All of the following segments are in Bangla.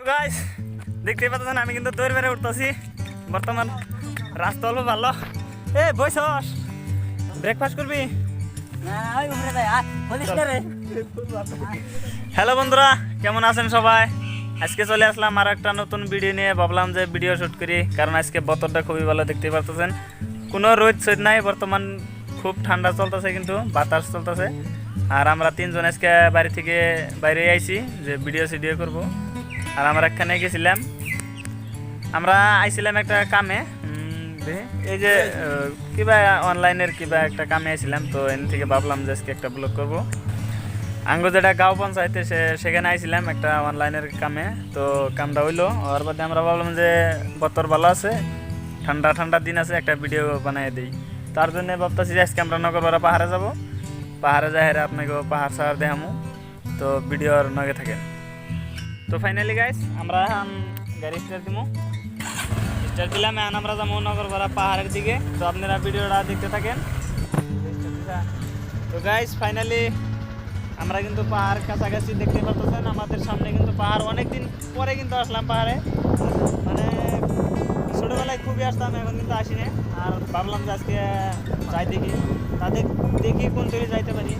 গাইস দেখতে পাচ্ছেন আমি কিন্তু দৌড় বেড়ে উঠতেছি বর্তমান রাস্তা হলো ভালো এ বইছস ব্রেকফাস্ট করবি হ্যালো বন্ধুরা কেমন আছেন সবাই আজকে চলে আসলাম আর একটা নতুন ভিডিও নিয়ে ভাবলাম যে ভিডিও শুট করি কারণ আজকে বতরটা খুবই ভালো দেখতে পাচ্ছেন কোনো রোদ সৈদ নাই বর্তমান খুব ঠান্ডা চলতেছে কিন্তু বাতাস চলতেছে আর আমরা তিনজন আজকে বাড়ি থেকে বাইরে আইছি যে ভিডিও করব আর আমরা এখানে গেছিলাম আমরা আইছিলাম একটা কামে এই যে কিবা অনলাইনের কিবা একটা কামে আইছিলাম তো এন থেকে ভাবলাম যে আজকে একটা ব্লগ করব আঙ্গো যেটা গাঁও পঞ্চায়েতে সেখানে আইছিলাম একটা অনলাইনের কামে তো কামটা হইলো ওর বাদে আমরা ভাবলাম যে বতর ভালো আছে ঠান্ডা ঠান্ডা দিন আছে একটা ভিডিও বানিয়ে দিই তার জন্য ভাবতেছি যে আজকে আমরা নগরপাড়া পাহাড়ে যাব পাহাড়ে যাই আপনাকে পাহাড় সাহাড় দেখামু তো ভিডিওর নগে থাকেন তো ফাইনালি গাইস আমরা এখন গাড়ি স্টার্ট দিলাম এখন আমরা যাবো নগরপাড়া পাহাড়ের দিকে তো আপনারা ভিডিওটা দেখতে থাকেন তো গাইস ফাইনালি আমরা কিন্তু পাহাড় কাছাকাছি দেখতে পাচ্ছেন আমাদের সামনে কিন্তু পাহাড় অনেকদিন পরে কিন্তু আসলাম পাহাড়ে মানে ছোটোবেলায় খুবই আসতাম এখন কিন্তু আসি না আর ভাবলাম যে আজকে যাই দেখি তাদের দেখি কোন তৈরি যাইতে পারি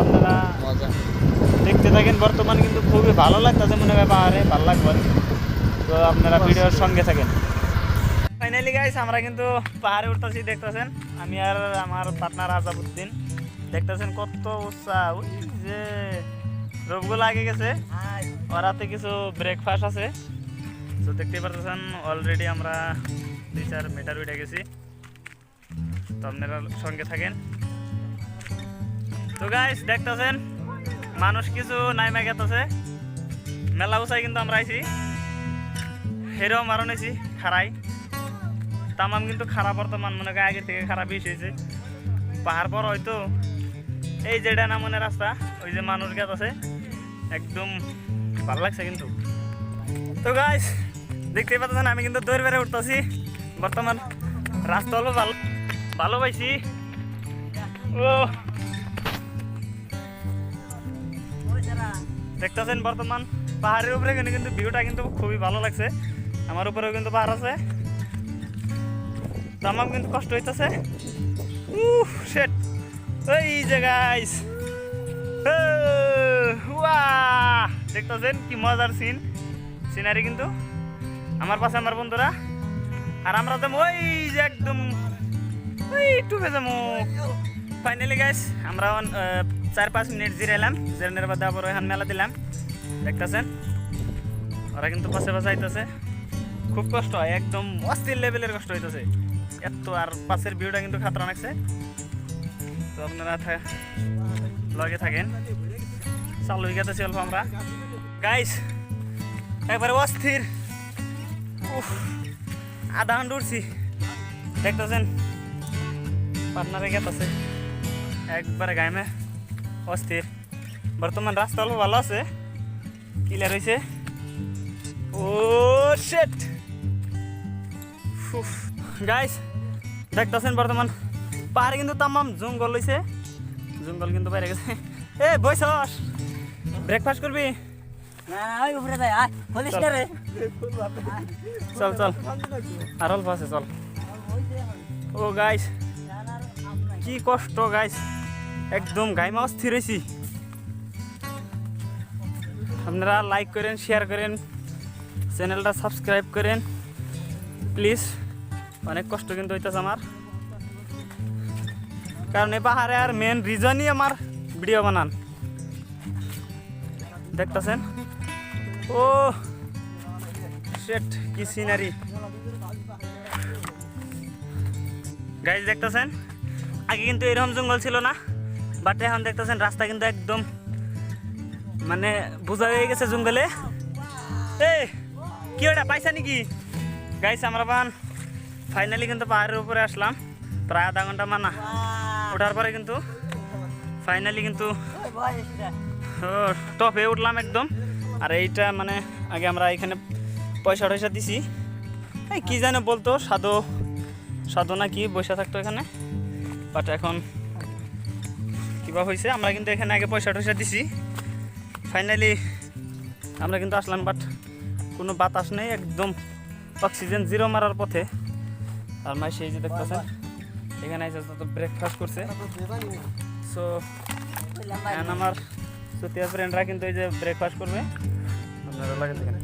আপনারা দেখতে থাকেন বর্তমান কিন্তু খুবই ভালো লাগতেছে মনে হয় পাহাড়ে ভালো লাগবে তো আপনারা ভিডিওর সঙ্গে থাকেন ফাইনালি গাইস আমরা কিন্তু পাহাড়ে উঠতেছি দেখতেছেন আমি আর আমার পার্টনার আজাবউদ্দিন দেখতেছেন কত উৎসাহ ওই যে রোগগুলো আগে গেছে ওরাতে কিছু ব্রেকফাস্ট আছে তো দেখতে পাচ্ছেন অলরেডি আমরা 2-4 মিটার উঠে গেছি তো আপনারা সঙ্গে থাকেন তো গাইস দেখতেছেন মানুষ কিছু নাইমা গেতেছে মেলা উঁচাই কিন্তু আমরা আইছি হেরেও মারো নিয়েছি খারাই তামাম কিন্তু খারাপ বর্তমান মনে হয় আগে থেকে খারাপ বেশি হয়েছে পাহাড় পর হয়তো এই যেটা না মনে রাস্তা ওই যে মানুষ গেত আছে একদম ভালো লাগছে কিন্তু তো গাইস দেখতে পাচ্ছেন আমি কিন্তু দৌড় বেড়ে উঠতেছি বর্তমান রাস্তা হলো ভালো পাইছি ও দেখতেছেন বর্তমান পাহাড়ের উপরে কিন্তু ভিউটা কিন্তু খুবই ভালো লাগছে আমার উপরেও কিন্তু পাহাড় আছে তো আমার কিন্তু কষ্ট হইতেছে শিট ওই যে গাইস দেখতেছেন কি মজার সিনারি কিন্তু আমার পাশে আমার বন্ধুরা আর আমরা যাবো ওই যে একদম ওই টুপে যাবো ফাইনালি গাইস আমরা 4-5 মিনিট জিরাইলাম জিরানোর বাদে আবার ওইখান মেলা দিলাম দেখতেছেন ওরা কিন্তু পাশে আইতেছে খুব কষ্ট হয় একদম অস্থির লেভেলের কষ্ট হইতেছে এত আর পাশের ভিউটা কিন্তু খাতরা লাগছে তো আপনারা লগে থাকেন চালু হয়ে গেছে অল্প আমরা গাইস একবারে অস্থির আধা ঘন্টা উঠছি দেখতেছেন পার্টনারে গেছে একবারে গাইমে অস্থির বর্তমান রাস্তা অল্প ভালো আছে ক্লিয়ার হয়েছে ও শিট গাইস দেখতেছেন বর্তমান পাহাড়ে কিন্তু তামাম জঙ্গল হয়েছে জঙ্গল কিন্তু বাইরে গেছে এ বইছস ব্রেকফাস্ট করবি চল চল আর অল্প আছে চল ও গাইস কি কষ্ট গাইস একদম গাইমা অস্থির হয়েছি আপনারা লাইক করেন শেয়ার করেন চ্যানেলটা সাবস্ক্রাইব করেন প্লিজ অনেক কষ্ট কিন্তু হইতেছে আমার কারণ এই পাহাড়ে আর মেন রিজনই আমার ভিডিও বানান দেখতেছেন ও শিট কি সিনারি গাইস দেখতেছেন আগে কিন্তু এরকম জঙ্গল ছিল না বাট এখন দেখতেছেন রাস্তা কিন্তু একদম মানে বোঝা হয়ে গেছে জঙ্গলে এ কি ওটা পাইছা নাকি গাইস আমরা ফাইনালি কিন্তু পাহাড়ের উপরে আসলাম প্রায় আধা ঘন্টা মানা ওঠার পরে কিন্তু ফাইনালি কিন্তু টপে উঠলাম একদম আর এইটা মানে আগে আমরা এখানে পয়সা দিছি এই কি জানে বলতো সাধু না কি বসে থাকতো এখানে বাট এখন কিবা হয়েছে আমরা কিন্তু এখানে আগে পয়সা দিছি ফাইনালি আমরা কিন্তু আসলাম, বাট কোনো বাতাস নেই, একদম অক্সিজেন জিরো মারার পথে। আর মাই সেই যে দেখতেছেন এখানে এসে তো ব্রেকফাস্ট করছে। সো এখন আমার সুতিয়া ফ্রেন্ডরা কিন্তু এই যে ব্রেকফাস্ট করবে, আপনারা লাগে থাকেন।